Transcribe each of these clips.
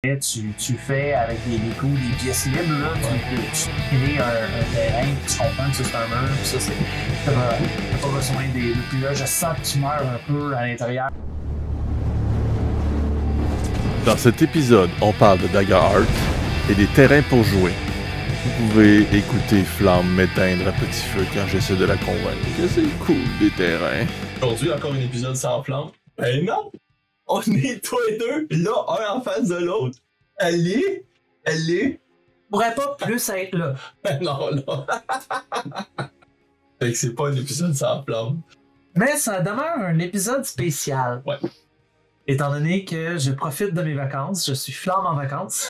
Tu fais avec des coups, des pièces libres, là, tu crées un terrain, tu comprends que c'est un mur, puis ça, t'as pas besoin des. Puis là, je sens que tu meurs un peu à l'intérieur. Dans cet épisode, on parle de Daggerheart et des terrains pour jouer. Vous pouvez écouter Flamme m'éteindre à petit feu quand j'essaie de la convaincre que c'est cool des terrains. Aujourd'hui, encore un épisode sans Flamme. Ben non! On est tous les deux, là, un en face de l'autre. Elle est. Pourrait pas plus être là. Ben non, là. Fait que c'est pas un épisode sans Flamme. Mais ça demeure un épisode spécial. Ouais. Étant donné que je profite de mes vacances, je suis Flamme en vacances.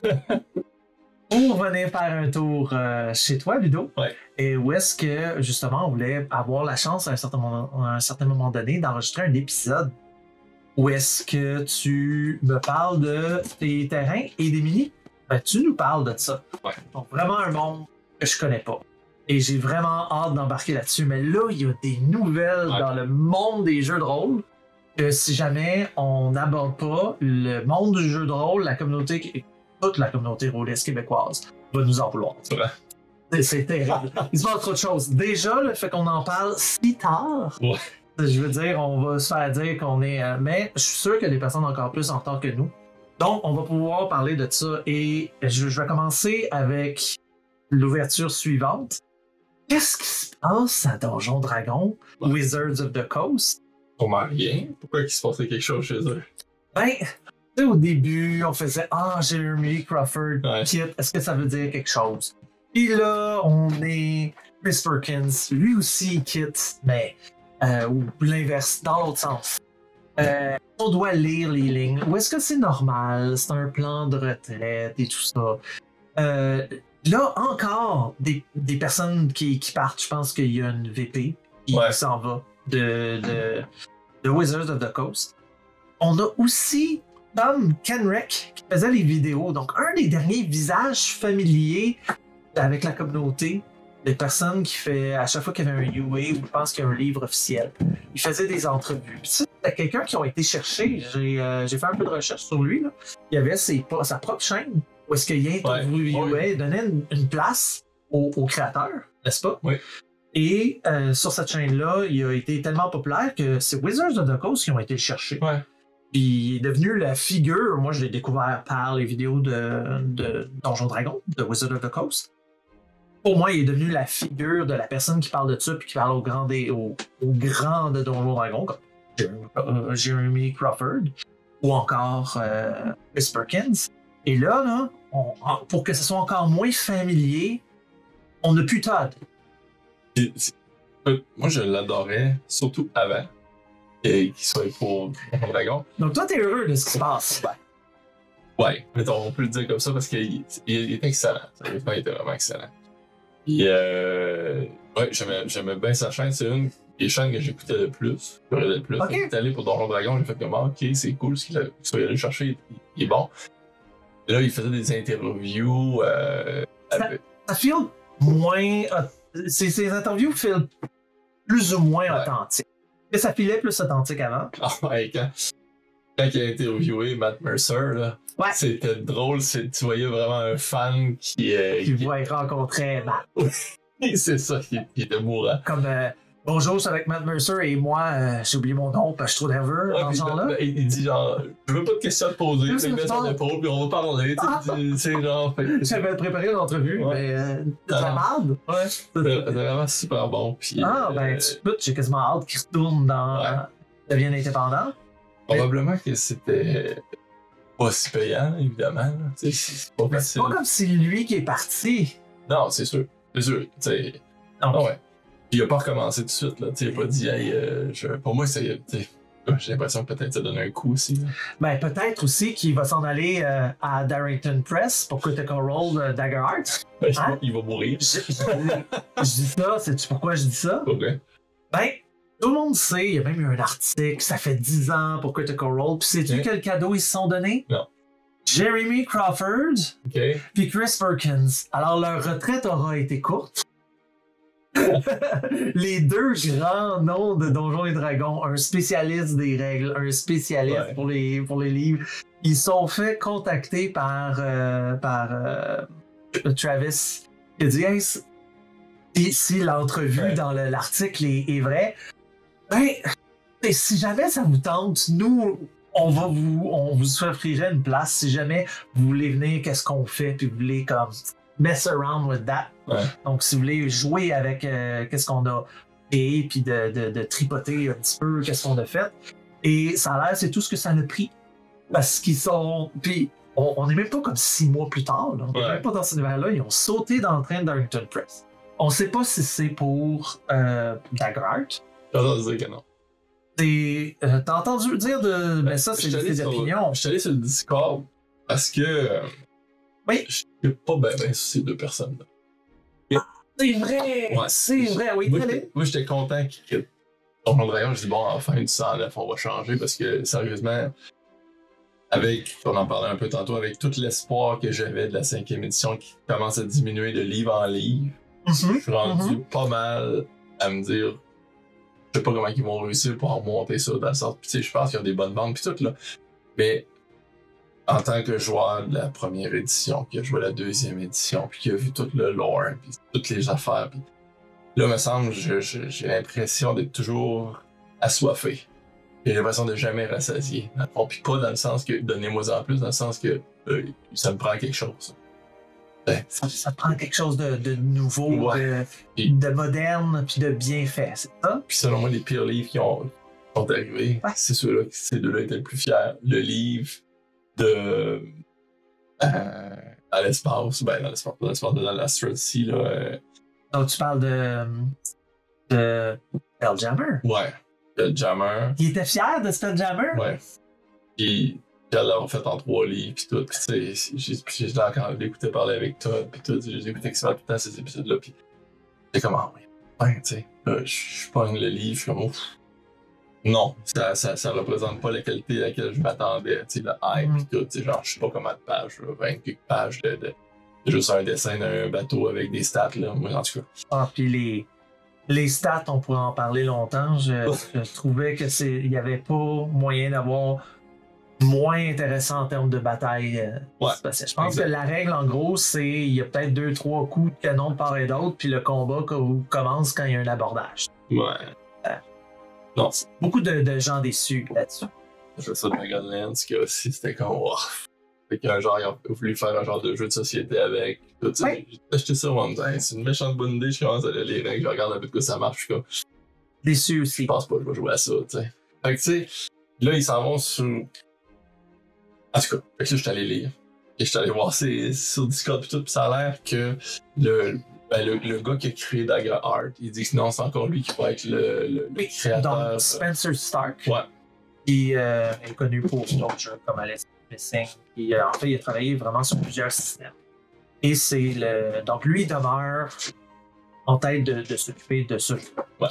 Pour venir faire un tour chez toi, Ludo. Ouais. Et où est-ce que, justement, on voulait avoir la chance à un certain moment donné d'enregistrer un épisode où est-ce que tu me parles de tes terrains et des mini. Ben, tu nous parles de ça. Ouais. Donc, vraiment un monde que je connais pas. Et j'ai vraiment hâte d'embarquer là-dessus. Mais là, il y a des nouvelles dans le monde des jeux de rôle que si jamais on n'aborde pas le monde du jeu de rôle, la communauté, toute la communauté rôliste québécoise va nous en vouloir. C'est vrai. C'est terrible. Il se passe trop de choses. Déjà, le fait qu'on en parle si tard, je veux dire, on va se faire dire qu'on est... mais je suis sûr qu'il y a des personnes encore plus en retard que nous. Donc, on va pouvoir parler de ça. Et je vais commencer avec l'ouverture suivante. Qu'est-ce qui se passe à Donjon Dragon, Wizards of the Coast? Sûrement rien. Pourquoi il se passait quelque chose chez eux? Ben, tu sais, au début, on faisait « Ah, Jeremy Crawford quitte. Est-ce que ça veut dire quelque chose? » Puis là, on est Chris Perkins. Lui aussi, il quitte, mais... ou l'inverse, dans l'autre sens. On doit lire les lignes. Ou est-ce que c'est normal? C'est un plan de retraite et tout ça. Là, encore, des personnes qui partent. Je pense qu'il y a une VP qui s'en va de Wizards of the Coast. On a aussi Tom Kenrick qui faisait les vidéos. Donc, un des derniers visages familiers avec la communauté. Des personnes qui fait, à chaque fois qu'il y avait un UA ou je pense qu'il y a un livre officiel, il faisait des entrevues. Puis c'était quelqu'un qui a été cherché. J'ai fait un peu de recherche sur lui. Là. Il y avait sa propre chaîne où est-ce qu'il interviewait, donnait une place aux créateurs, n'est-ce pas? Oui. Et sur cette chaîne-là, il a été tellement populaire que c'est Wizards of the Coast qui ont été le chercher. Ouais. Puis il est devenu la figure, moi je l'ai découvert par les vidéos de Donjon Dragon, de Wizards of the Coast. Pour moi, il est devenu la figure de la personne qui parle de ça puis qui parle aux grands de Donjon Dragon, comme Jeremy Crawford ou encore Chris Perkins. Et là, pour que ce soit encore moins familier, on n'a plus Todd. Moi, je l'adorais, surtout avant qu'il soit pour Donjon Dragon. Donc toi, t'es heureux de ce qui se passe. Ouais, mettons, on peut le dire comme ça parce qu'il est excellent. Il était vraiment excellent. Et j'aimais bien sa chaîne. C'est une des chaînes que j'écoutais le plus. Okay. J'étais allé pour Donjon Dragon, j'ai fait comme ok, c'est cool ce qu'il soit allé chercher, il est bon. Et là, il faisait des interviews. Ça file moins. Ces interviews filent plus ou moins authentiques. Mais ça filait plus authentique avant. Ah ouais, quand il a interviewé Matt Mercer, là. Ouais. C'était drôle, tu voyais vraiment un fan qui rencontrait Matt. Oui, c'est ça, il était mourant. Comme bonjour, je suis avec Matt Mercer et moi, j'ai oublié mon nom parce que je suis trop nerveux dans ce genre-là. Il dit genre, je veux pas de questions à te poser, tu mets son épaule puis on va parler. Tu sais, genre. J'avais préparé l'entrevue, mais c'est de la merde. Ouais, c'est vraiment super bon. Puis, j'ai quasiment hâte qu'il retourne dans Devienne indépendant. Probablement que c'était pas si payant, évidemment. C'est pas facile. C'est pas comme si lui qui est parti. Non, c'est sûr. C'est sûr. Non, ouais. Puis il a pas recommencé tout de suite. Là. Il a pas dit, hey, pour moi, j'ai l'impression que peut-être ça donne un coup aussi. Là. Ben, peut-être aussi qu'il va s'en aller à Darrington Press pour Critical Role Daggerheart. Hein? Il va mourir. Je dis ça, sais-tu pourquoi je dis ça? Okay. Ben, tout le monde sait, il y a même eu un article, ça fait 10 ans pour Critical Role. Puis sais-tu quel cadeau ils se sont donnés? Non. Jeremy Crawford puis Chris Perkins. Alors leur retraite aura été courte. Les deux grands noms de Donjons et Dragons, un spécialiste des règles, un spécialiste pour les livres. ils sont fait contacter par Travis. Il a dit hey, si l'entrevue dans l'article est vraie, ben, si jamais ça vous tente, nous, on vous offrirait une place. Si jamais vous voulez venir, qu'est-ce qu'on fait, puis vous voulez comme mess around with that. Ouais. Donc, si vous voulez jouer avec qu'est-ce qu'on a créé, puis de tripoter un petit peu qu'est-ce qu'on a fait. Et ça a l'air, c'est tout ce que ça a pris. Parce qu'ils sont. Puis, on n'est même pas comme 6 mois plus tard. Là. On n'est même pas dans cet univers-là. Ils ont sauté dans le train d'Arlington Press. On ne sait pas si c'est pour Daggerheart. J'entends dire que non. T'as entendu dire de. Mais ça, c'est des opinions. Je suis allé sur le Discord parce que. Oui. Je suis pas bien sur ces deux personnes-là. C'est vrai! Ouais. C'est vrai, oui. Moi, j'étais content que Donjon Dragon, je dis bon, enfin, du 109, on va changer parce que, sérieusement, on en parlait un peu tantôt, avec tout l'espoir que j'avais de la 5e édition qui commence à diminuer de livre en livre, je suis rendu pas mal à me dire, je sais pas comment ils vont réussir pour remonter ça dans la sorte. Puis, tu sais, je pense qu'il y a des bonnes ventes, puis tout, là. Mais, en tant que joueur de la première édition, qui a joué la 2e édition, puis qui a vu tout le lore, puis toutes les affaires, puis là, me semble, j'ai l'impression d'être toujours assoiffé. J'ai l'impression de jamais rassasier. Puis pas dans le sens que donnez-moi en plus, dans le sens que ça me prend quelque chose. Ça prend quelque chose de nouveau, de moderne, puis de bien fait, c'est ça? Puis selon moi, les pires livres qui sont arrivés, c'est ceux-là, ces deux-là étaient le plus fiers. Le livre de à l'espace, dans l'espace de l'Astral Sea, là. Donc tu parles de Spelljammer? Ouais, Spelljammer. Il était fier de Spelljammer? Ouais. Puis elle l'a refait en 3 livres, puis tout. Puis tu sais, j'ai quand l'écouté parler avec toi, puis tout. J'ai écouté tout le temps ces épisodes-là, puis j'ai comme, ah oui, tu sais. Je pogne le livre, je suis comme, ouf. Non, ça représente pas la qualité à laquelle je m'attendais, tu sais, le hype pis tout, tu sais, genre, je sais pas combien de pages, 20 quelques pages de juste un dessin d'un bateau avec des stats, là, moi, en tout cas. Ah, pis les stats, on pourrait en parler longtemps, je trouvais que il y avait pas moyen d'avoir moins intéressant en termes de bataille. Spatiale. Je pense que la règle, en gros, c'est il y a peut-être 2-3 coups de canon de part et d'autre, puis le combat commence quand il y a un abordage. Ouais. Non. Beaucoup de gens déçus là-dessus. Je fais ça de Dragonlance, qui aussi, c'était comme, wow. Fait qu'un genre, il a voulu faire un genre de jeu de société avec. Tout ça. J'ai acheté ça, moi, en me disant, c'est une méchante bonne idée, je commence à lire les règles, je regarde un peu de quoi ça marche, je suis comme. Déçu aussi. Je pense pas que je vais jouer à ça, tu sais. Fait que, tu sais, là, ils s'en vont sur. En tout cas, fait que là, je suis allé lire. Et je suis allé voir sur Discord, pis tout, pis ça a l'air que le gars qui a créé Daggerheart, il dit que non, c'est encore lui qui va être le créateur. Donc, Spencer Stark. Ouais. Qui est connu pour d'autres jeux comme Alice Missing. En fait, il a travaillé vraiment sur plusieurs systèmes. Et c'est donc, lui, il demeure en tête de s'occuper de ce jeu. Ouais.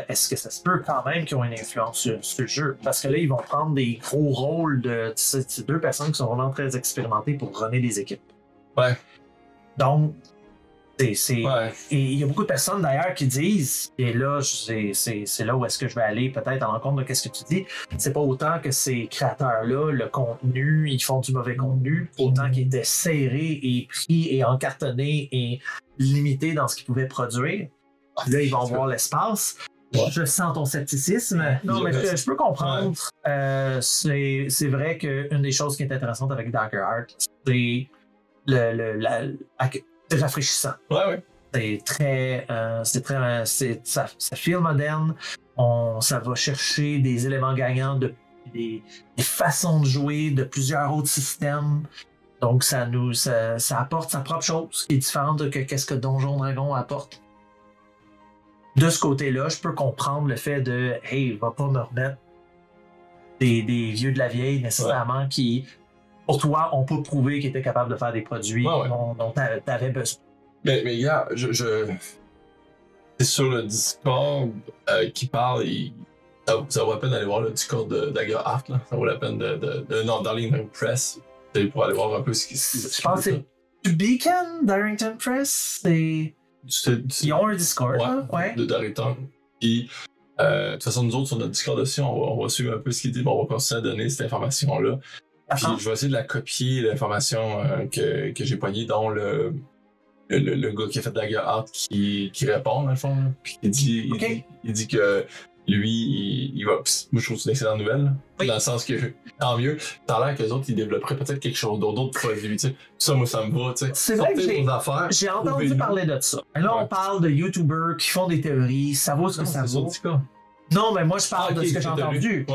Est-ce que ça se peut quand même qu'ils ont une influence sur ce jeu? Parce que là, ils vont prendre des gros rôles de ces 2 personnes qui sont vraiment très expérimentées pour runner des équipes. Ouais. Donc, Et il y a beaucoup de personnes d'ailleurs qui disent, et là, c'est là où est-ce que je vais aller peut-être à l'encontre de ce que tu dis, c'est pas autant que ces créateurs-là, le contenu, ils font du mauvais contenu, autant qu'ils étaient serrés et pris et encartonnés et limités dans ce qu'ils pouvaient produire. Là, ils vont voir l'espace. Ouais. Je sens ton scepticisme. Non, mais je peux comprendre. Ouais. C'est vrai qu'une des choses qui est intéressante avec Daggerheart, c'est c'est rafraîchissant. Ouais. Ça feel moderne. Ça va chercher des éléments gagnants, des façons de jouer de plusieurs autres systèmes. Donc, ça apporte sa propre chose qui est différente de qu'est-ce que Donjon Dragon apporte. De ce côté-là, je peux comprendre le fait de « Hey, va pas me remettre des vieux de la vieille nécessairement qui... » pour toi, on peut prouver qu'ils étaient capables de faire des produits dont tu avais besoin. Mais gars, c'est sur le Discord qui parle, ça vaut la peine d'aller voir le Discord de Daggerheart, là. Ça vaut la peine non, Darlington Press, pour aller voir un peu ce qui se passe. Je pense que c'est Beacon, Darlington Press, ils ont un Discord, de Darlington. Puis, de toute façon, nous autres, sur notre Discord aussi, on va suivre un peu ce qu'il dit, on va continuer à donner cette information-là. Puis je vais essayer de la copier, l'information que j'ai pognée, dont le gars qui a fait Dagger Art qui répond, dans le fond. Là. Puis il dit que lui, il va. Moi, je trouve que c'est une excellente nouvelle. Oui. Dans le sens que, tant mieux, ça a l'air qu'eux autres, ils développeraient peut-être quelque chose d'autre produit. Tu sais. Ça, moi, ça me va. Tu sais. C'est vrai que j'ai entendu parler de ça. Et là, on parle de YouTubers qui font des théories. Ça vaut ce que ça vaut. Non, mais moi, je parle de ce que j'ai entendu.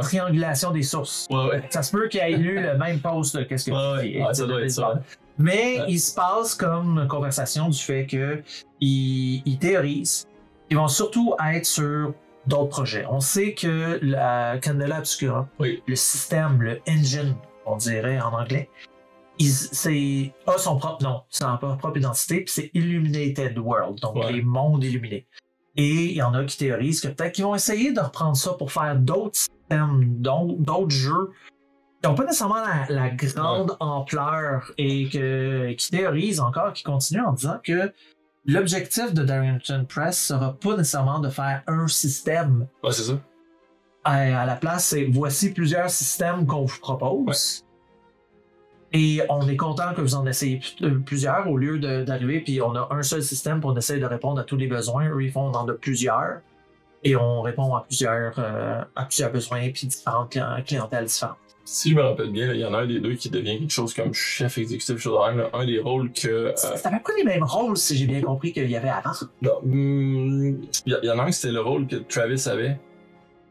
Triangulation des sources. Ça se peut qu'il ait lu le même post qu'est-ce que ça doit être ça. Mais il se passe comme une conversation du fait qu'ils théorisent. Ils vont surtout être sur d'autres projets. On sait que la Candela Obscura, le système, le engine, on dirait en anglais, a son propre nom, sa propre identité, puis c'est Illuminated World, donc les mondes illuminés. Et il y en a qui théorisent que peut-être qu'ils vont essayer de reprendre ça pour faire d'autres systèmes, d'autres jeux qui n'ont pas nécessairement la grande ampleur et qui théorisent encore, qui continuent en disant que l'objectif de Darrington Press sera pas nécessairement de faire un système. Ouais, c'est ça. À la place, c'est voici plusieurs systèmes qu'on vous propose. Et on est content que vous en essayez plusieurs au lieu d'arriver, puis on a un seul système pour essayer de répondre à tous les besoins. Eux, ils font dans de plusieurs. Et on répond à plusieurs besoins, puis différentes clientèles différentes. Si je me rappelle bien, il y en a un des deux qui devient quelque chose comme chef exécutif chez Darrington, un des rôles que... C'était même pas les mêmes rôles, si j'ai bien compris qu'il y avait avant. Non, il y en a un, c'était le rôle que Travis avait.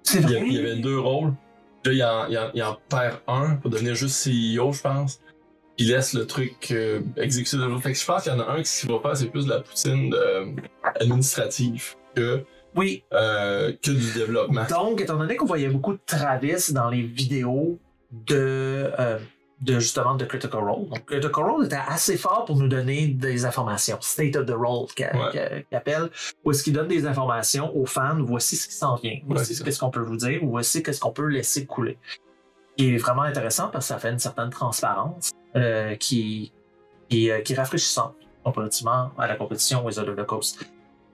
C'est vrai? Il y avait deux rôles. Là, il en perd un pour devenir juste CEO, je pense. Il laisse le truc exécutif de l'autre. Fait que je pense qu'il y en a un qui ce qu'il va faire, c'est plus de la poutine administrative que du développement. Donc, étant donné qu'on voyait beaucoup de Travis dans les vidéos justement de Critical Role. Donc, Critical Role était assez fort pour nous donner des informations. State of the Role qu'il appelle, où est-ce qu'il donne des informations aux fans. Voici ce qui s'en vient. Voici qu'est-ce qu'on peut vous dire. Voici qu'est-ce qu'on peut laisser couler. Qui est vraiment intéressant parce que ça fait une certaine transparence qui est rafraîchissante comparativement à la compétition Wizard of the Coast.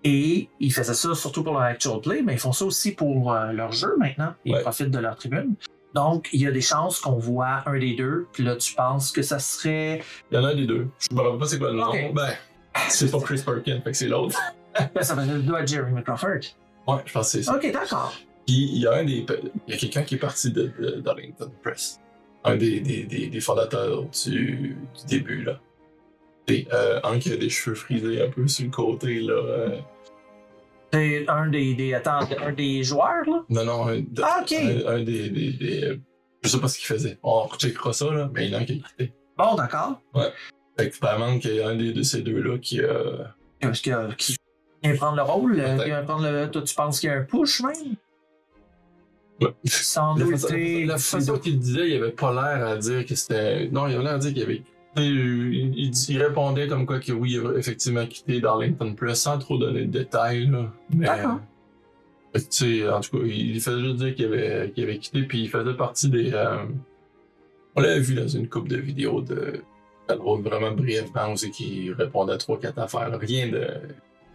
Et ils faisaient ça surtout pour leur actual play, mais ils font ça aussi pour leur jeu maintenant. Ils profitent de leur tribune. Donc, il y a des chances qu'on voit un des deux, puis là, tu penses que ça serait... Il y en a un des deux. Je me rappelle pas c'est quoi le nom. Ben, c'est pas Chris Perkins, fait que c'est l'autre. Ça va être à Jeremy Crawford. Ouais, je pense que c'est ça. Ok, d'accord. Puis, il y a quelqu'un qui est parti de Darrington Press. Un des fondateurs du début, là. Et un qui a des cheveux frisés un peu sur le côté, là. C'est un des joueurs, là? Non, ok! Un des je sais pas ce qu'il faisait. On recheckera ça, là, mais il y en a un qui a quitté. Bon, d'accord. Ouais. Fait que probablement qu'il y a un de ces deux-là qui qui vient prendre le rôle? Qui vient prendre toi, tu penses qu'il y a un push, même? Ouais. Sans douter. La façon qu'il disait, il avait pas l'air à dire que c'était... Non, il avait l'air à dire qu'il avait... Il répondait comme quoi que oui, il avait effectivement quitté Darlington Press sans trop donner de détails. Là. Mais, d'accord. Tu sais, en tout cas, il faisait juste dire qu'il avait quitté, puis il faisait partie des... on l'avait vu dans une couple de vidéos de vraiment brièvement aussi qui répondait à 3-4 affaires. Là. Rien de...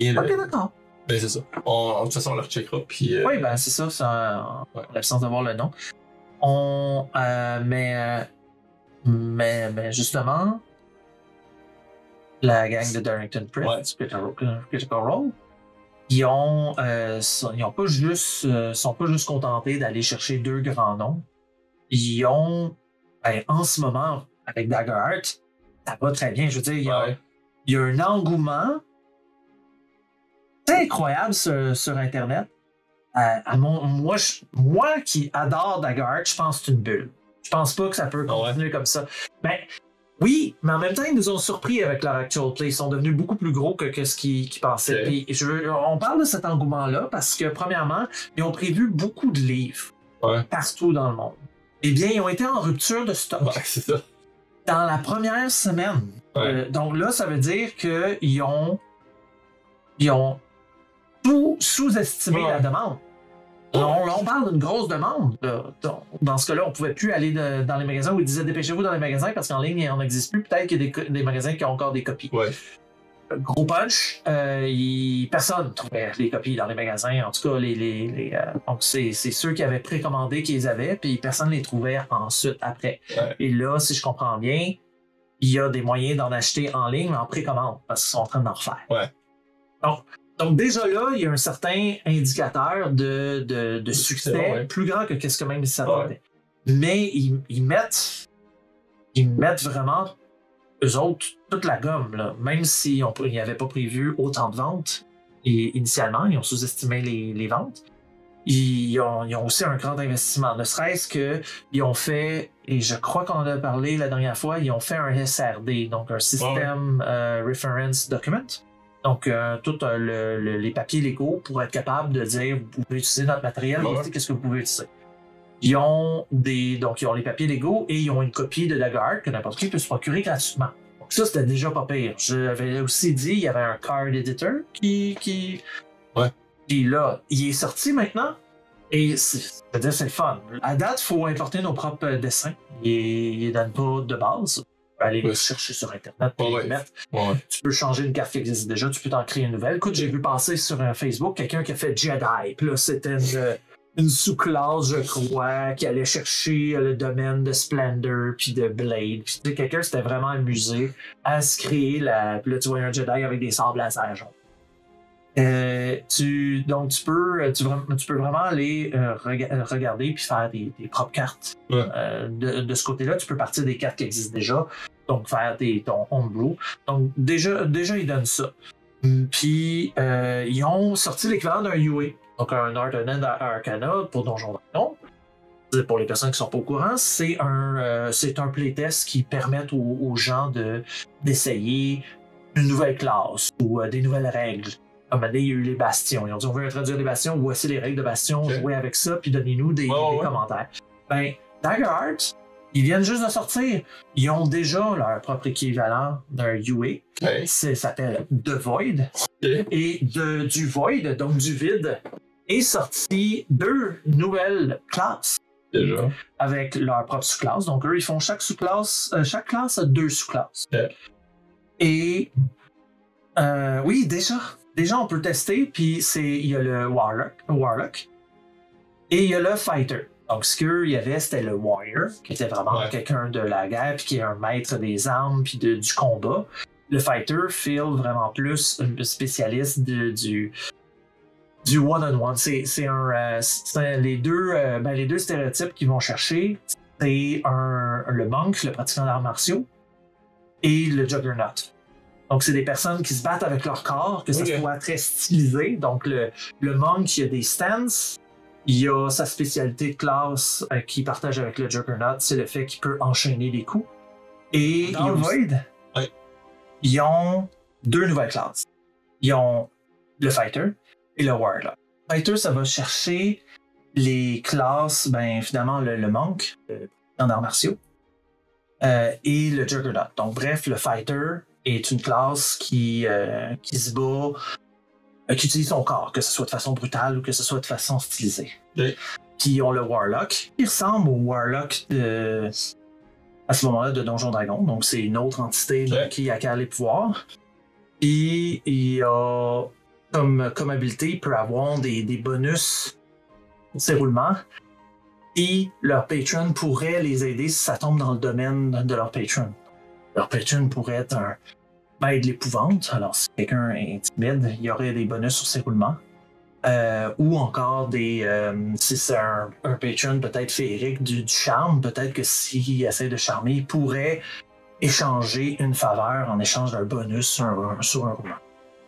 Ok, d'accord. Ben c'est ça. De toute façon, on le recheckera, puis... Oui, ben c'est ça, l'absence d'avoir le nom. Mais justement, la gang de Darrington Press, Critical Role, ils ont pas juste sont pas juste contentés d'aller chercher deux grands noms. Ils ont, en ce moment, avec Dagger Art, ça va très bien. Je veux dire, il y a un engouement incroyable sur Internet. Moi qui adore Dagger Art, je pense que c'est une bulle. Je pense pas que ça peut continuer comme ça. Ben, oui, mais en même temps, ils nous ont surpris avec leur actual play. Ils sont devenus beaucoup plus gros que ce qu'ils pensaient. Puis on parle de cet engouement-là parce que, premièrement, ils ont prévu beaucoup de livres partout dans le monde. Eh bien, ils ont été en rupture de stock. Ouais, c'est ça. Dans la première semaine. Donc là, ça veut dire qu'ils ont tout sous-estimé la demande. On parle d'une grosse demande. Dans ce cas-là, on ne pouvait plus aller dans les magasins où ils disaient dépêchez-vous dans les magasins parce qu'en ligne, il n'en existe plus. Peut-être qu'il y a des magasins qui ont encore des copies. Ouais. gros punch, personne ne trouvait les copies dans les magasins. En tout cas, donc c'est ceux qui avaient précommandé qui les avaient, puis personne ne les trouvait ensuite après. Ouais. Et là, si je comprends bien, il y a des moyens d'en acheter en ligne, mais en précommande, parce qu'ils sont en train d'en refaire. Ouais. Donc déjà là, il y a un certain indicateur de succès ouais. plus grand que ce que même ils s'attendaient. Mais ils mettent vraiment, eux autres, toute la gomme, là. Même s'ils n'avaient pas prévu autant de ventes, et initialement, ils ont sous-estimé les ventes. Ils ont aussi un grand investissement, ne serait-ce qu'ils ont fait, et je crois qu'on en a parlé la dernière fois, ils ont fait un SRD, donc un System Reference Document. Donc, tous les papiers légaux pour être capable de dire, vous pouvez utiliser notre matériel, voici qu'est-ce que vous pouvez utiliser. Ils ont les papiers légaux et ils ont une copie de Daggerheart que n'importe qui peut se procurer gratuitement. Donc ça, c'était déjà pas pire. J'avais aussi dit, il y avait un card editor qui... Ouais. Puis là, il est sorti maintenant. Et c'est le fun. À date, il faut importer nos propres dessins. Ils ne donnent pas de base. Tu peux aller les chercher sur Internet et les mettre. Ouais. Tu peux changer une carte qui existe déjà, tu peux t'en créer une nouvelle. Écoute, j'ai vu passer sur Facebook quelqu'un qui a fait Jedi. Puis là, c'était une sous-classe, je crois, qui allait chercher le domaine de Splendor puis de Blade. Puis tu sais, quelqu'un s'était vraiment amusé à se créer Puis là, tu vois un Jedi avec des sables laser jaunes. Donc tu peux vraiment aller regarder puis faire des propres cartes. Ouais. De ce côté-là, tu peux partir des cartes qui existent déjà, donc faire ton homebrew. Donc déjà ils donnent ça. Puis ils ont sorti l'équivalent d'un UA, donc un Art and End Arcana pour Donjon Dragon. Pour les personnes qui sont pas au courant, c'est un playtest qui permet aux gens d'essayer une nouvelle classe ou des nouvelles règles. À un moment donné, il y a eu les bastions. Ils ont dit, on veut introduire les bastions, voici les règles de bastions, jouez avec ça, puis donnez-nous des commentaires. Ben, Daggerheart, ils viennent juste de sortir. Ils ont déjà leur propre équivalent d'un UA. Ça s'appelle The Void. Et du Void, donc du vide, est sorti 2 nouvelles classes. Déjà. Avec leur propre sous-classe. Donc, eux, ils font chaque classe a 2 sous-classes. Et oui, déjà, on peut tester, puis il y a le Warlock et il y a le Fighter. Donc, ce qu'il y avait, c'était le Warrior, qui était vraiment quelqu'un de la guerre, puis qui est un maître des armes, puis du combat. Le Fighter feel vraiment plus un spécialiste du one-on-one. Les deux stéréotypes qu'ils vont chercher, c'est le monk, le pratiquant d'arts martiaux, et le Juggernaut. Donc, c'est des personnes qui se battent avec leur corps, que ça soit très stylisé. Donc, le monk, il y a des stances. Il y a sa spécialité de classe qu'il partage avec le Juggernaut, c'est le fait qu'il peut enchaîner des coups. Et dans le Void, ils ont 2 nouvelles classes. Ils ont le Fighter et le Warlock. Le Fighter, ça va chercher les classes, finalement, le monk, en arts martiaux, et le Juggernaut. Donc, bref, le Fighter est une classe qui se bat, qui utilise son corps, que ce soit de façon brutale ou que ce soit de façon stylisée. Puis on le Warlock, qui ressemble au Warlock à ce moment-là de Donjon Dragon, donc c'est une autre entité qui acquiert les pouvoirs. Et il a comme habilité, il peut avoir des bonus de ses roulements. Et leur patron pourrait les aider si ça tombe dans le domaine de leur patron. Leur patron pourrait être un maître de l'épouvante. Alors, si quelqu'un est timide, il y aurait des bonus sur ses roulements. Ou encore si c'est un patron peut-être féerique du charme, peut-être que s'il essaie de charmer, il pourrait échanger une faveur en échange d'un bonus sur un roulement.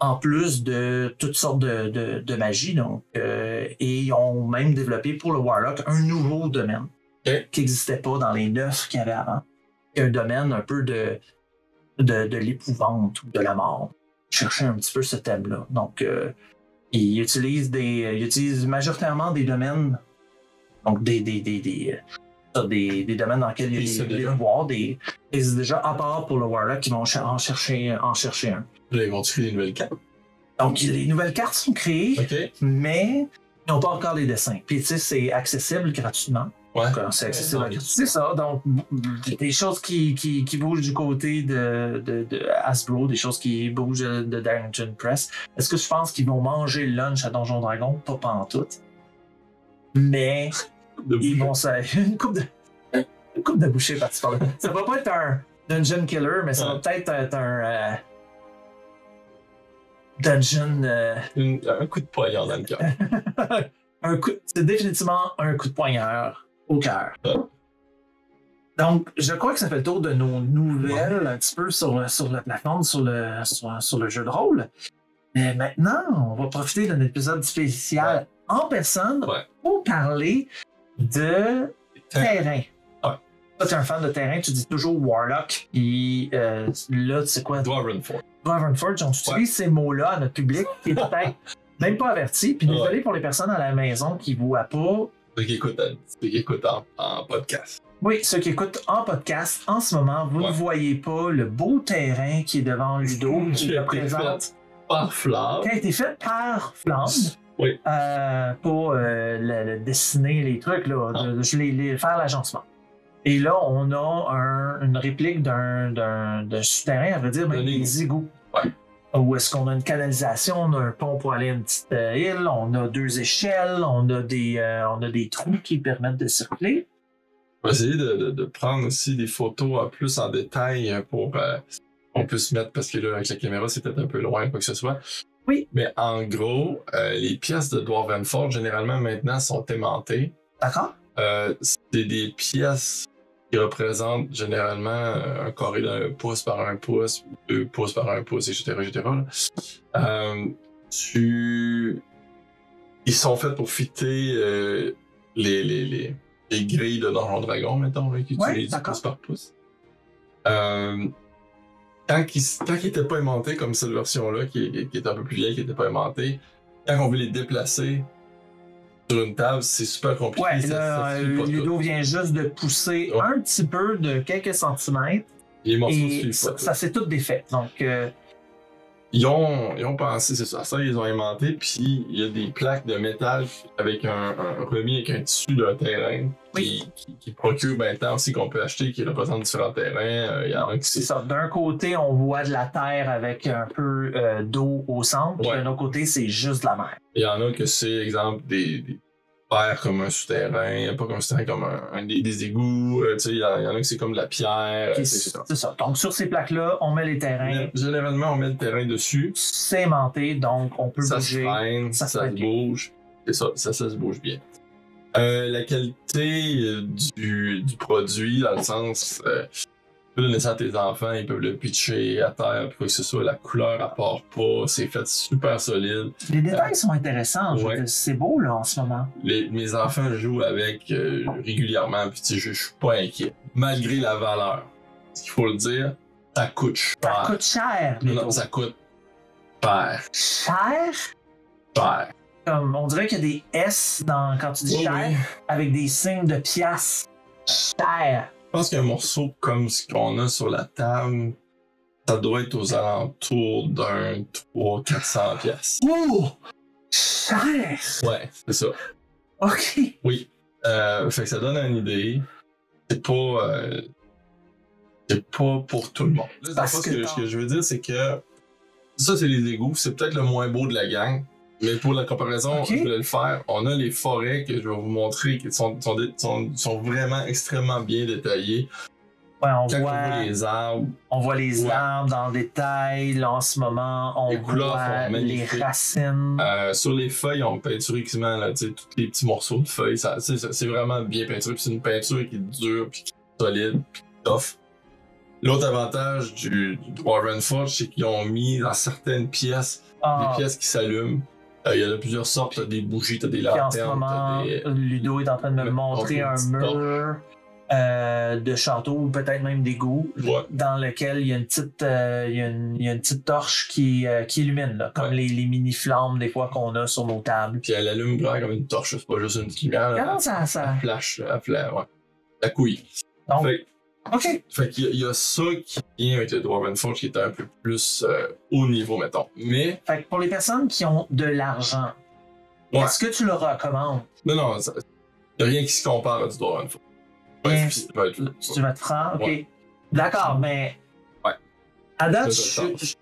En plus de toutes sortes de magie, donc, et ils ont même développé pour le Warlock un nouveau domaine qui n'existait pas dans les 9 qu'il y avait avant. Un domaine un peu de l'épouvante ou de la mort. Chercher un petit peu ce thème-là. Donc, ils utilisent majoritairement des domaines, donc des domaines dans lesquels il y a des pouvoirs, déjà à part pour le Warlock, qui vont en chercher un. Là, ils vont créer des nouvelles cartes. Donc, les nouvelles cartes sont créées, mais ils n'ont pas encore les dessins. Puis, tu sais, c'est accessible gratuitement. Ouais. C'est accessible à c'est ça. Donc, des choses qui bougent du côté de Hasbro, des choses qui bougent de Dungeon Press. Est-ce que je pense qu'ils vont manger le lunch à Donjon Dragon? Pas pantoute. Mais ils vont une coupe de bouchées par-ci par-là. Ça va pas être un Dungeon Killer, mais ça va peut-être être un Dungeon... un coup de poignard dans le cœur. C'est définitivement un coup de poignard au cœur. Donc, je crois que ça fait le tour de nos nouvelles un petit peu sur la plateforme, sur le jeu de rôle. Mais maintenant, on va profiter d'un épisode spécial en personne pour parler de terrain. Toi, tu es un fan de terrain, tu dis toujours Warlock. Et là, tu sais quoi? Dwarvenforge. Dwarvenforge, on utilise ces mots-là à notre public qui est peut-être même pas averti. Puis désolé pour les personnes à la maison qui ne voient pas. Ceux qui écoutent en podcast. Oui, ceux qui écoutent en podcast, en ce moment, vous ne voyez pas le beau terrain qui est devant Ludo, qui représente. Par Flamme. Qui a été fait par Flamme. Oui. Pour dessiner les trucs, là, faire l'agencement. Et là, on a une réplique d'un souterrain, à vrai dire, même des égouts. Ouais. Où est-ce qu'on a une canalisation, on a un pont pour aller à une petite île, on a 2 échelles, on a des trous qui permettent de circuler. On va essayer de prendre aussi des photos plus en détail pour qu'on puisse mettre, parce que là, avec la caméra, c'est peut-être un peu loin, quoi que ce soit. Oui. Mais en gros, les pièces de Dwarvenforge, généralement, maintenant, sont aimantées. D'accord. C'est des pièces qui représentent généralement un carré d'1 pouce par 1 pouce, 2 pouces par 1 pouce, etc. Ils sont faits pour fitter les grilles de Donjon Dragon, mettons, qui utilisent du pouce par pouce. Quand ils n'étaient pas aimantés, comme cette version-là, qui est un peu plus vieille, qui n'était pas aimantée, quand on veut les déplacer sur une table, c'est super compliqué. Ouais, là, Ludo vient juste de pousser un petit peu de quelques centimètres. Les morceaux et ça s'est tout défait. Donc, ils ont pensé, c'est ça, ils ont aimanté, puis il y a des plaques de métal avec un remis avec un tissu d'un terrain qui procure tant aussi qu'on peut acheter, qui représente différents terrains. Il y en a qui c'est ça. D'un côté, on voit de la terre avec un peu d'eau au centre, puis d'un autre côté, c'est juste de la mer. Il y en a que c'est, exemple, des terres comme un souterrain, pas comme un souterrain, comme des égouts. Il y en a que c'est comme de la pierre. C'est ça. Donc, sur ces plaques-là, on met les terrains. Généralement, on met le terrain dessus. C'est aimanté, donc on peut bouger. Ça se bouge. C'est ça, ça se bouge bien. La qualité du produit, dans le sens, tu peux donner ça à tes enfants, ils peuvent le pitcher à terre, puis quoi que ce soit, la couleur apporte pas, c'est fait super solide. Les détails sont intéressants, c'est beau là en ce moment. Mes enfants jouent avec régulièrement, puis je suis pas inquiet. Malgré la valeur, ce qu'il faut le dire, ça coûte cher. Ça coûte cher. Non, ça coûte cher. Cher? Cher. Comme, on dirait qu'il y a des S quand tu dis cher, avec des signes de piastres. Cher. Je pense qu'un morceau comme ce qu'on a sur la table, ça doit être aux alentours d'un 300-400 piastres. Oh! Cher! Ouais, c'est ça. OK. Oui. Fait que ça donne une idée. C'est pas pour tout le monde. Là, ce que je veux dire, c'est que ça, c'est les égouts. C'est peut-être le moins beau de la gang. Mais pour la comparaison, je voulais le faire. On a les forêts que je vais vous montrer qui sont vraiment extrêmement bien détaillées. Ouais, on voit les arbres. On voit les arbres dans le détail. Là, en ce moment, on voit les racines. Sur les feuilles, on peinture quasiment là, tous les petits morceaux de feuilles. C'est vraiment bien peinturé. C'est une peinture qui est dure, puis qui est solide, puis tough. L'autre avantage du Dwarvenforge, c'est qu'ils ont mis dans certaines pièces des pièces qui s'allument. Il y en a plusieurs sortes, t'as des bougies, t'as des lanternes. En ce moment, Ludo est en train de me montrer un mur de château ou peut-être même d'égout dans lequel il y a une petite torche qui illumine, là, comme les mini-flammes des fois qu'on a sur nos tables. Puis elle allume vraiment comme une torche, c'est pas juste une petite lumière. Comment ça? Elle flash, ouais. La couille. Donc, OK. Fait qu'il y a ça qui vient avec le Dwarvenforge qui est un peu plus haut niveau, mettons. Mais. Fait que pour les personnes qui ont de l'argent, est-ce que tu le recommandes? Non, Il n'y a rien qui se compare à du Dwarven Forge. Tu vas te franc, ok. Ouais. D'accord, mais. Ouais. À date,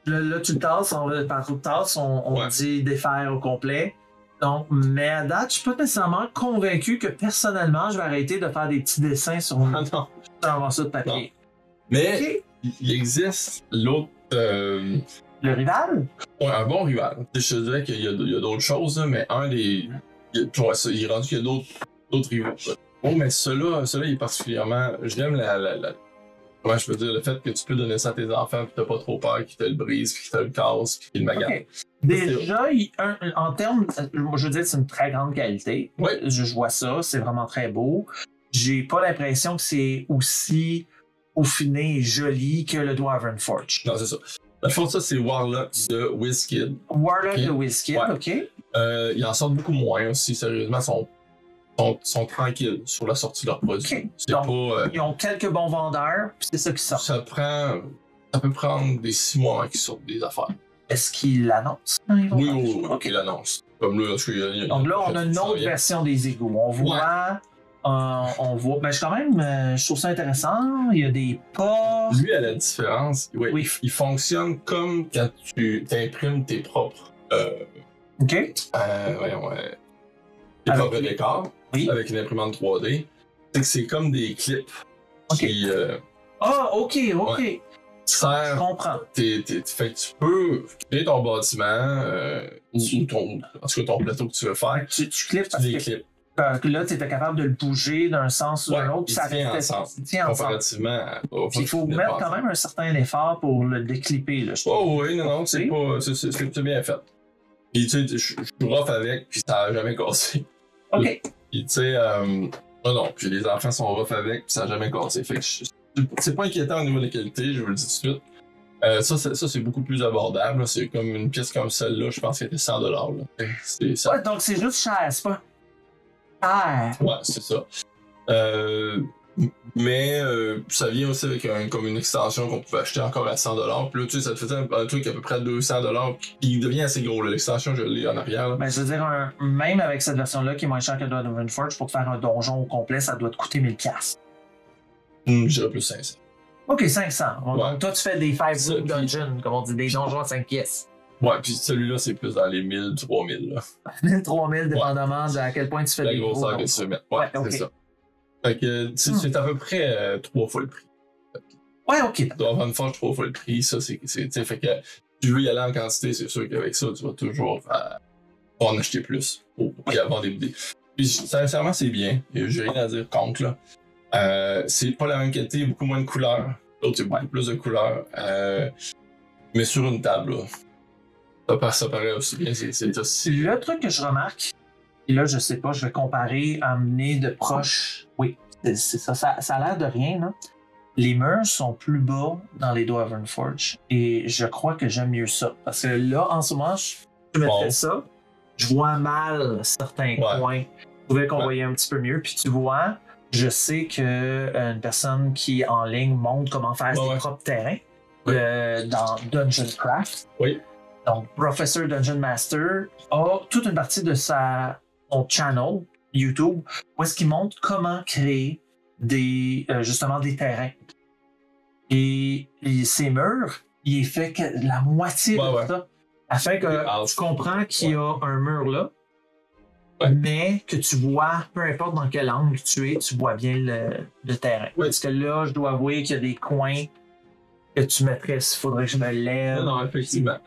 là, tu le tasses, par trop de tasses, on dit défaire au complet. Donc, mais à date, je suis pas nécessairement convaincu que personnellement, je vais arrêter de faire des petits dessins sur un morceau de papier. Non. Mais il existe l'autre. Le rival? Ouais, un bon rival. Je te dirais qu'il y a d'autres choses, mais un des. Il est rendu qu'il y a d'autres rivaux. Bon, mais celui-là, il est particulièrement. J'aime comment je peux dire, le fait que tu peux donner ça à tes enfants pis t'as pas trop peur qu'ils te le brisent, pis qu'ils te le cassent, pis qu'ils le maganent. Okay. Déjà, en termes, je veux dire, c'est une très grande qualité. Oui. Je vois ça, c'est vraiment très beau. J'ai pas l'impression que c'est aussi affiné et joli que le Dwarven Forge. Non, c'est ça. Dans le fond, ça, c'est Warlock de WizKid. Warlock de WizKid, ok. Ils en sortent beaucoup moins aussi, sérieusement. Sont tranquilles sur la sortie de leurs produits. Okay. Donc, ils ont quelques bons vendeurs, puis c'est ça qui sort. Ça peut prendre des 6 mois avant qu'ils sortent des affaires. Est-ce qu'ils l'annoncent? Oui, ils l'annoncent. Comme là, donc là, on a une autre version des égouts. On voit... Ben, je trouve ça intéressant. Il y a des pas. Lui, à la différence, il fonctionne comme quand tu imprimes tes propres. OK. Tes propres décors avec une imprimante 3D. C'est comme des clips. OK. OK. Ouais. Je comprends. Fait que tu peux créer ton bâtiment, en tout cas ton plateau que tu veux faire. Tu clips parce des clips. Là, tu étais capable de le bouger d'un sens ou d'un autre. Ça tient ensemble. Comparativement il faut mettre quand même un certain effort pour le déclipper. Là, c'est bien fait. Puis tu sais, je suis rough avec, puis ça n'a jamais cassé. OK. Puis tu sais, non, puis les enfants sont rough avec, puis ça n'a jamais cassé. Fait que c'est pas inquiétant au niveau de la qualité, je vous le dis tout de suite. Ça c'est beaucoup plus abordable. Là. C'est comme une pièce comme celle-là, je pense qu'elle était $100. Là. Ouais, donc c'est juste cher, c'est pas. Ouais, c'est ça. Mais ça vient aussi avec comme une extension qu'on pouvait acheter encore à $100. Puis là, tu sais, ça te faisait un truc à peu près à $200. Puis il devient assez gros. L'extension, je l'ai en arrière. Là. Ben, je veux dire, même avec cette version-là qui est moins chère que Dwarven Forge, pour te faire un donjon au complet, ça doit te coûter 1000$. Je dirais plus 500. Ok, 500. Ouais. Donc toi, tu fais des 5 dungeons, comme on dit, des donjons à 5 pièces. Ouais, puis celui-là, c'est plus dans les 1000, 3000. 1000, 3000, dépendamment de à quel point tu fais la grosseur que tu veux mettre. Ouais, okay. C'est ça. Fait que c'est à peu près 3 fois le prix. Ouais, ok. Dwarven Forge 3 fois le prix, ça, c'est fait que tu veux y aller en quantité, c'est sûr qu'avec ça, tu vas toujours en acheter plus pour avoir des idées. Puis sincèrement, c'est bien. J'ai rien à dire contre, là. C'est pas la même qualité, beaucoup moins de couleurs. L'autre, il y a beaucoup plus de couleurs. Mais sur une table, là, ça paraît aussi bien. C'est aussi... Le truc que je remarque, et là, je sais pas, je vais comparer amener de proche. Oui, c'est ça. Ça a l'air de rien, là. Les murs sont plus bas dans les Dwarven Forge. Et je crois que j'aime mieux ça. Parce que là, en ce moment, je mettrais ça. Je vois mal certains coins. Je trouvais qu'on voyait un petit peu mieux. Puis tu vois, je sais que une personne qui est en ligne montre comment faire ses propres terrains dans Dungeon Craft. Oui. Donc, Professor Dungeon Master a toute une partie de son channel YouTube où est-ce qu'il montre comment créer justement des terrains. Et ces murs, il est fait que la moitié de ça. Afin que tu comprends qu'il y a un mur là, mais que tu vois, peu importe dans quel angle tu es, tu vois bien le terrain. Parce que là, je dois avouer qu'il y a des coins que tu mettrais s'il faudrait que je me lève. Non, effectivement.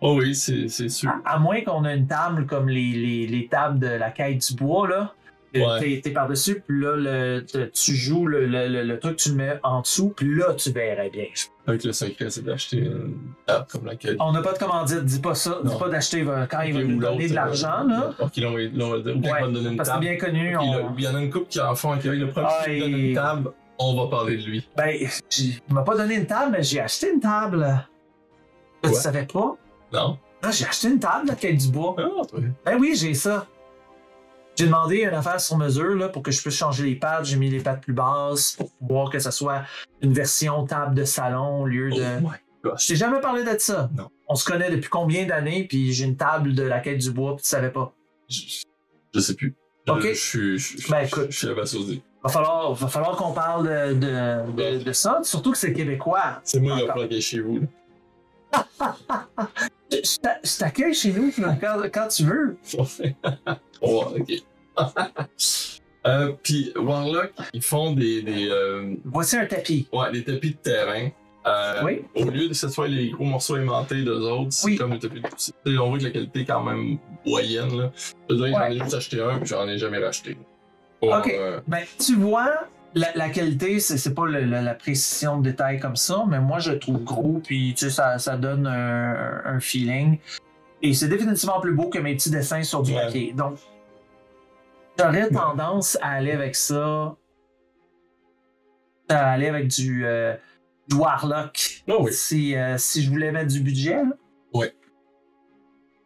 Oh oui, c'est sûr. À moins qu'on ait une table comme les tables de la quête du bois, là. T'es par-dessus, puis là, tu joues le truc, tu le mets en dessous, puis là, tu verrais bien. Avec le secret, c'est d'acheter une table comme la quête. On n'a pas de commandite, dis pas ça. Dis pas d'acheter quand il va nous donner de l'argent, là. Ok, là, on va dire, va donner une table. Parce que c'est bien connu. Il y en a une couple qui en font, avec le premier qui donne une table, on va parler de lui. Ben, il m'a pas donné une table, mais j'ai acheté une table. Tu savais pas? Non. Ah, j'ai acheté une table, la quête du bois. Ah, oui. Ben oui, j'ai ça. J'ai demandé une affaire sur mesure là, pour que je puisse changer les pattes. J'ai mis les pattes plus basses pour pouvoir que ça soit une version table de salon au lieu de... Oh my gosh. Je t'ai jamais parlé de ça. Non. On se connaît depuis combien d'années, puis j'ai une table de la quête du bois, puis tu savais pas. Je sais plus. Ok. Je suis abasourdi. Va falloir qu'on parle de ça, surtout que c'est québécois. C'est moi qui vais planquer chez vous. Je t'accueille chez nous quand tu veux. Oh, ok. Puis Warlock, ils font des Voici un tapis. ouais, des tapis de terrain. Oui. Au lieu de cette fois les gros morceaux aimantés d'eux autres, c'est Oui. comme des tapis de... On voit que la qualité est quand même moyenne. Là. Je veux dire, j'en ai juste acheté un, puis j'en ai jamais racheté. Pour, Ok. Ben, tu vois, la qualité, c'est pas la précision de détail comme ça, mais moi, je le trouve gros, puis tu sais, ça donne un feeling. Et c'est définitivement plus beau que mes petits dessins sur du papier. Donc, j'aurais tendance à aller avec ça. À aller avec du Warlock. Oh oui. Si je voulais mettre du budget. Là. Oui.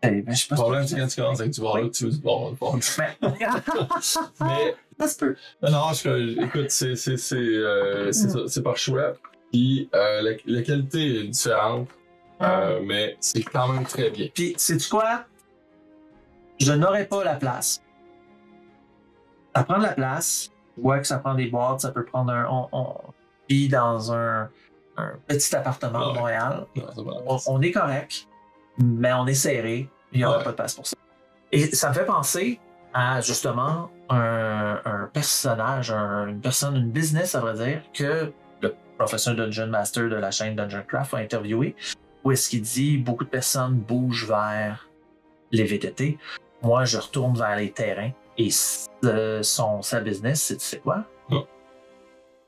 Ben, je sais pas Le problème, c'est quand tu commences avec du Warlock, tu veux du Warlock. Mais ça se peut. non, écoute, c'est ça, c'est par choix. Puis la qualité est différente, mais c'est quand même très bien. Puis, sais-tu quoi? Je n'aurais pas la place. Ça prend de la place. Je vois que ça prend des boîtes, ça peut prendre on vit dans un petit appartement de Montréal. Non, On est correct, mais on est serré. Il n'y aura pas de place pour ça. Et ça me fait penser à justement un personnage, une business, ça veut dire, que le professeur Dungeon Master de la chaîne Dungeon Craft a interviewé, où est-ce qu'il dit beaucoup de personnes bougent vers les VTT. Moi, je retourne vers les terrains. Et sa business, c'est quoi? Non.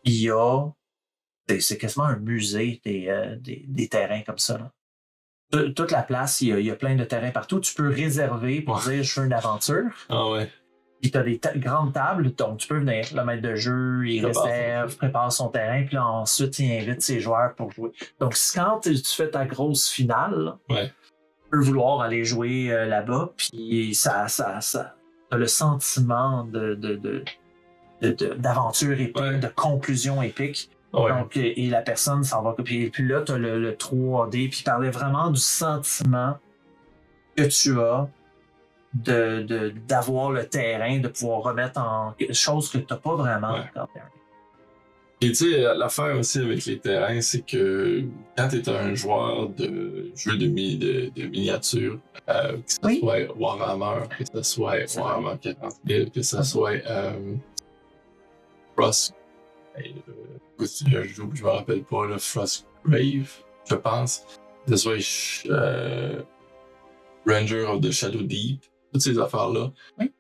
Il y a... C'est quasiment un musée des terrains comme ça. Là. Toute la place, il y a plein de terrains partout. Tu peux réserver pour dire « je veux une aventure ». Ah ouais. Puis tu as des grandes tables, donc tu peux venir. Le maître de jeu, il réserve, prépare son terrain, puis là, ensuite, il invite ses joueurs pour jouer. Donc, quand tu fais ta grosse finale, ouais. tu peux vouloir aller jouer là-bas, puis ça t'as le sentiment d'aventure épique, de conclusion épique. Ouais. Donc, et la personne s'en va. Puis là, tu as le 3D, puis il parlait vraiment du sentiment que tu as d'avoir le terrain, de pouvoir remettre en chose que tu n'as pas vraiment. Et tu sais, l'affaire aussi avec les terrains, c'est que quand tu es un joueur de jeux de miniatures, que ce soit Warhammer, que ce soit Warhammer 40 000, que ce soit Frost, je me rappelle pas, le Frostgrave, je pense, que ce soit Ranger of the Shadow Deep, toutes ces affaires-là. Oui.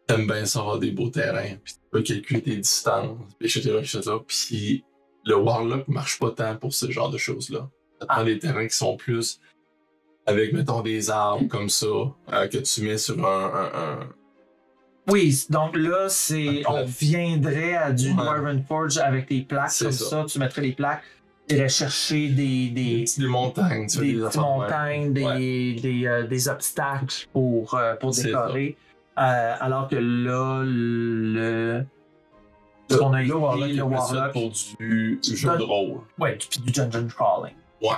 T'aimes bien ça avoir des beaux terrains, puis tu peux calculer tes distances, etc. Puis le Warlock marche pas tant pour ce genre de choses-là. Ça prend des terrains qui sont plus avec, mettons, des arbres comme ça, que tu mets sur un... Oui, donc là, on viendrait à du Dwarven Forge avec des plaques comme ça. Tu mettrais les plaques, tu irais chercher des montagnes, des obstacles pour décorer. Alors que là, on a Warlock le Warlock pour du jeu de rôle. Ouais, puis du dungeon crawling. Ouais.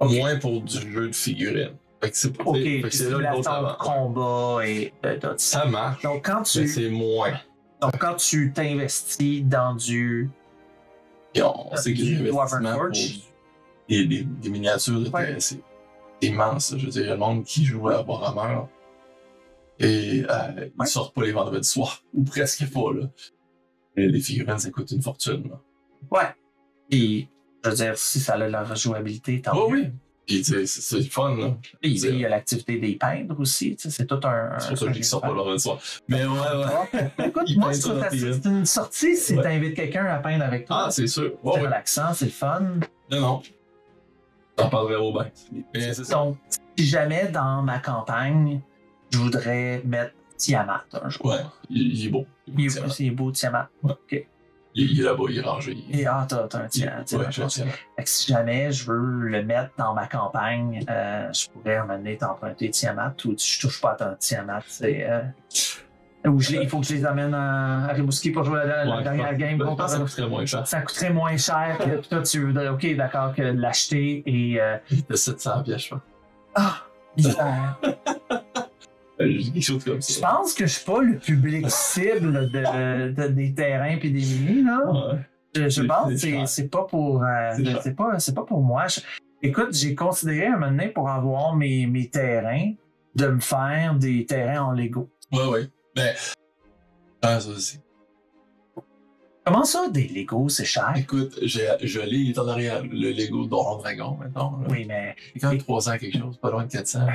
Okay. Moins pour du jeu de figurines. Fait que c'est là le combat et ça marche. Donc quand c'est moins. Donc quand tu t'investis dans du c'est que l'investissement pour des miniatures, c'est immense. Je veux dire, il y a le monde qui joue à Warhammer et ils sortent pas les vendredis soirs, ou presque pas, là. Et les figurines, ça coûte une fortune, là. Ouais. Et, je veux dire, si ça a la rejouabilité, tant mieux. Oui. Puis, c'est le fun, là. Et il y a l'activité des peintres aussi, c'est tout un... C'est pour ça que je dis qu'ils sortent pas le vendredi soir. Mais Écoute, moi, c'est une sortie si t'invites quelqu'un à peindre avec toi. Ah, c'est sûr. C'est relaxant, c'est le fun. Non. T'en parlerais au bain. Donc, si jamais dans ma campagne, je voudrais mettre Tiamat un jour. Ouais, il est beau. Il est beau, Tiamat. Ouais. OK. Il est là-bas, il est rangé. T'as un Tiamat. Fait que si jamais je veux le mettre dans ma campagne, je pourrais m'amener t'emprunter Tiamat ou je touche pas à ton Tiamat. Il faut que je les amène à Rimouski pour jouer la dernière game. Ça coûterait moins cher. Ça coûterait moins cher que toi, tu voudrais, OK, d'accord, que l'acheter et... De 700 pièces, je crois. Ah! Bizarre. Quelque chose comme ça. Je pense que je suis pas le public cible des terrains pis des minis, là. Ouais. Je pense que c'est pas pour c'est pas pour moi. Écoute, j'ai considéré un moment donné pour avoir mes terrains de me faire des terrains en Lego. Ouais. Ben, ça aussi. Comment ça, des Lego, c'est cher? Écoute, je l'ai, il est en arrière, le Lego Donjon Dragon, maintenant. Là. Oui, mais... Il est quand même 300 quelque chose, pas loin de 400.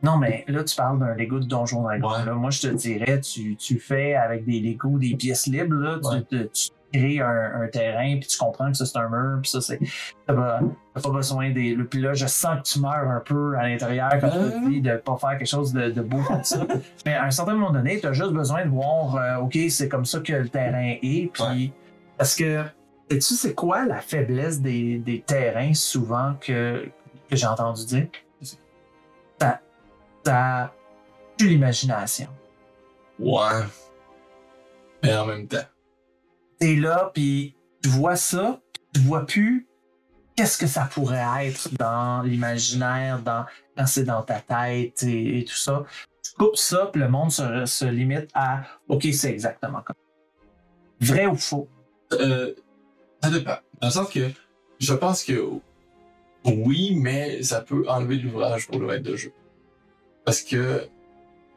Non, mais là, tu parles d'un Lego de Donjon Dragon. Ouais. Là, moi, je te dirais, tu fais avec des Lego des pièces libres, là, tu crées un terrain, puis tu comprends que ça, c'est un mur, puis ça, c'est... T'as pas besoin des... Puis là, je sens que tu meurs un peu à l'intérieur quand tu te dis de pas faire quelque chose de beau comme ça. Mais à un certain moment donné, t'as juste besoin de voir, OK, c'est comme ça que le terrain est, puis... Parce que, sais-tu, c'est quoi la faiblesse des terrains, souvent, que j'ai entendu dire? Ça tue l'imagination. Ouais. Mais en même temps. T'es là, puis tu vois ça, tu vois plus qu'est-ce que ça pourrait être dans l'imaginaire, quand c'est dans ta tête et tout ça. Tu coupes ça, puis le monde se limite à « OK, c'est exactement comme ça. » Vrai ou faux? Ça dépend. Dans le sens que je pense que oui, mais ça peut enlever l'ouvrage pour le maître de jeu. Parce que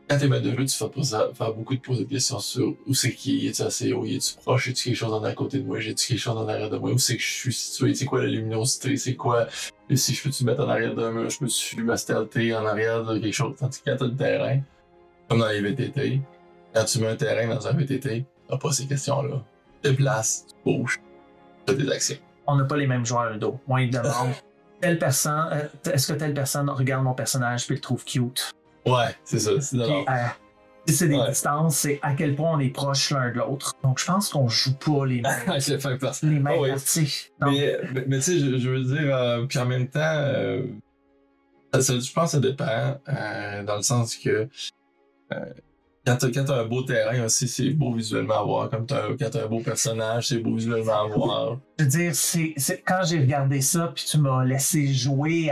quand t'es maître de jeu, tu fais faire beaucoup de poser de questions sur où c'est qui, est-tu assez haut, est-tu proche, est-tu quelque chose en à côté de moi, j'ai-tu quelque chose en arrière de moi, où c'est que je suis situé, c'est quoi la luminosité, c'est quoi, et si je peux-tu mettre en arrière d'un mur, je peux-tu ma stealther en arrière de quelque chose, tandis que quand t'as le terrain, comme dans les VTT, quand tu mets un terrain dans un VTT, t'as pas ces questions-là. Tu te places, tu bouges, tu as des actions. On n'a pas les mêmes joueurs de dos. Moi, ils demandent telle personne, est-ce que telle personne regarde mon personnage puis le trouve cute? Ouais, c'est ça, c'est d'abord. Si c'est des distances, c'est à quel point on est proches l'un de l'autre. Donc, je pense qu'on joue pas les mêmes parties. Mais tu sais, je veux dire, puis en même temps, je pense que ça dépend, dans le sens que quand t'as un beau terrain aussi, c'est beau visuellement à voir. Comme quand t'as un beau personnage, c'est beau visuellement à voir. Je veux dire, quand j'ai regardé ça, puis tu m'as laissé jouer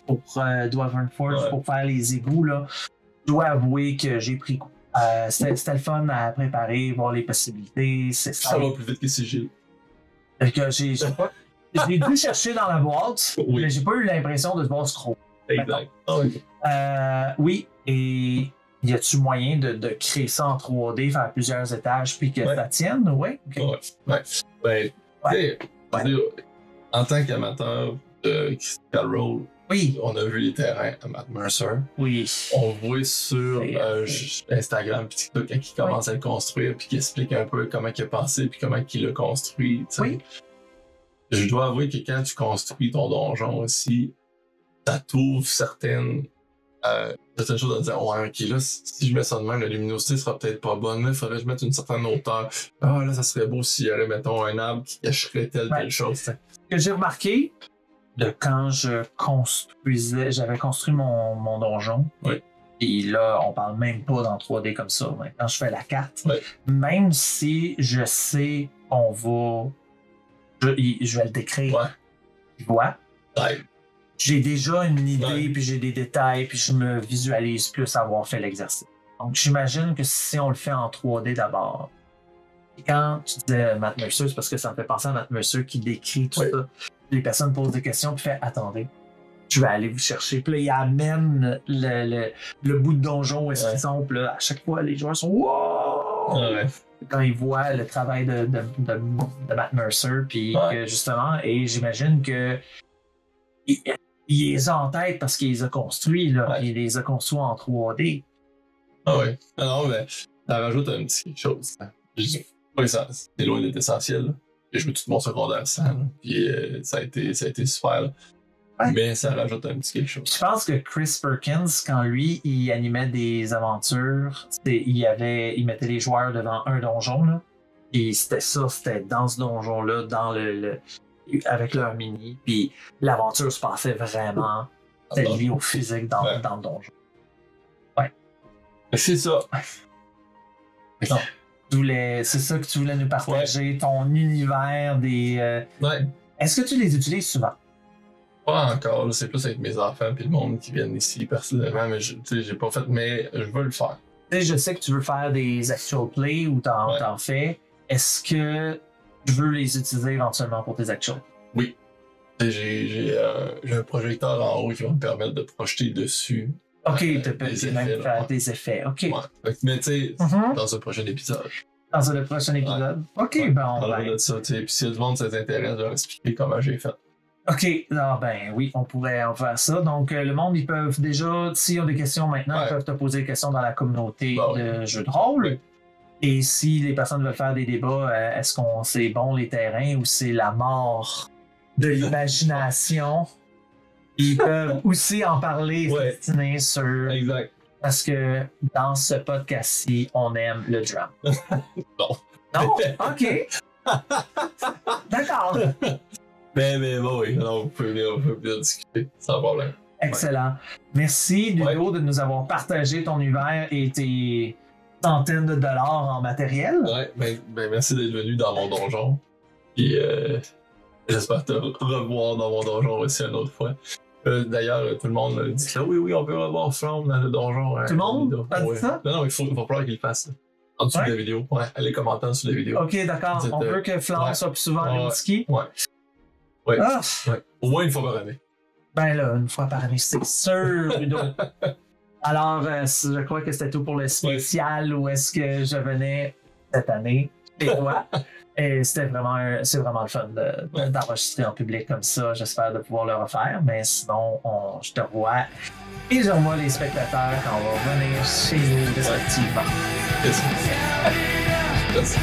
pour Dwarven Forge pour faire les égouts, là, je dois avouer que j'ai pris coup. C'était le fun à préparer, voir les possibilités. Ça va plus vite que Sigil. J'ai dû chercher dans la boîte, mais j'ai pas eu l'impression de devoir scroll. Exact. Oui, et y a-tu moyen de créer ça en 3D, faire plusieurs étages, puis que ça tienne? Oui. Okay. En tant qu'amateur de Critical Role, on a vu les terrains à Matt Mercer. Oui. On voit sur Instagram et TikTok quand il commence à le construire, puis qu'il explique un peu comment il a pensé, puis comment il l'a construit. Oui. Je dois avouer que quand tu construis ton donjon aussi, ça t'ouvre certaines choses à dire, ouais, ok, là, si je mets ça de même, la luminosité sera peut-être pas bonne, là, il faudrait que je mette une certaine hauteur. Ah, là, ça serait beau s'il y avait, mettons, un arbre qui cacherait telle chose. Ce que j'ai remarqué, quand j'avais construit mon donjon, et là, on parle même pas dans 3D comme ça, mais quand je fais la carte, même si je sais qu'on va, je vais le décrire, tu vois? J'ai déjà une idée, puis j'ai des détails, puis je me visualise plus avoir fait l'exercice. Donc, j'imagine que si on le fait en 3D d'abord, et quand tu disais Matt Mercer, c'est parce que ça me fait penser à Matt Mercer qui décrit tout ça. Les personnes posent des questions, puis fait « Attendez, je vais aller vous chercher. » Puis là, il amène le bout de donjon où ils sont, puis là, à chaque fois, les joueurs sont « Wow! » Quand ils voient le travail de Matt Mercer, puis que justement, et j'imagine que il les a en tête parce qu'il les a construits, là. Il les a construits en 3D. Ah oui. Non, mais ça rajoute un petit quelque chose. C'est loin d'être essentiel. Là. J'ai joué tout mon secondaire sans, puis ça a été super. Là. Mais ça rajoute un petit quelque chose. Je pense que Chris Perkins, quand lui, il animait des aventures, il mettait les joueurs devant un donjon, là. Et c'était dans ce donjon-là, avec leur mini, puis l'aventure se passait vraiment, c'était lié au physique dans le donjon. C'est ça. C'est ça que tu voulais nous partager, ton univers des... Est-ce que tu les utilises souvent? Pas encore, c'est plus avec mes enfants puis le monde qui viennent ici personnellement, mais j'ai pas fait, mais je veux le faire. Je sais que tu veux faire des actual plays ou t'en fais. Est-ce que tu veux les utiliser éventuellement pour tes actual? Oui. J'ai un projecteur en haut qui va me permettre de projeter dessus. Ok, tu peux même faire des effets. Ok. Ouais. Mais tu sais, dans un prochain épisode. Dans le prochain épisode? Ok, ben on va. de ça, puis si le monde s'intéresse, je vais expliquer comment j'ai fait. Ok, alors ben oui, on pourrait en faire ça. Donc le monde, ils peuvent déjà, s'ils ont des questions maintenant, ils peuvent te poser des questions dans la communauté de jeux de rôle. Oui. Et si les personnes veulent faire des débats, est-ce qu'on c'est bon les terrains ou c'est la mort de l'imagination? Ils peuvent aussi en parler sur... Exact. Parce que dans ce podcast-ci, on aime le drame. Non. Non? OK. D'accord. Mais bon, oui, on peut bien discuter, sans problème. Excellent. Merci, Ludo, de nous avoir partagé ton univers et tes centaines de dollars en matériel. Ouais, ben merci d'être venu dans mon donjon. Puis j'espère te revoir dans mon donjon aussi une autre fois. D'ailleurs, tout le monde dit que oui, on peut revoir Flamme dans le donjon. Tout le monde? Pas dit ça? Non, il va falloir qu'il le fasse. En dessous de la vidéo. Ouais, allez commenter sous la vidéo. Ok, d'accord. On veut que Flamme soit plus souvent à Rimouski. Ouais. Au moins une fois par année. Ben là, une fois par année, c'est sûr, Ludo. Alors, je crois que c'était tout pour le spécial où est-ce que je venais cette année chez toi. Et c'est vraiment le fun d'enregistrer en public comme ça. J'espère de pouvoir le refaire. Mais sinon, je te revois et je revois les spectateurs quand on va revenir chez nous respectivement. Merci.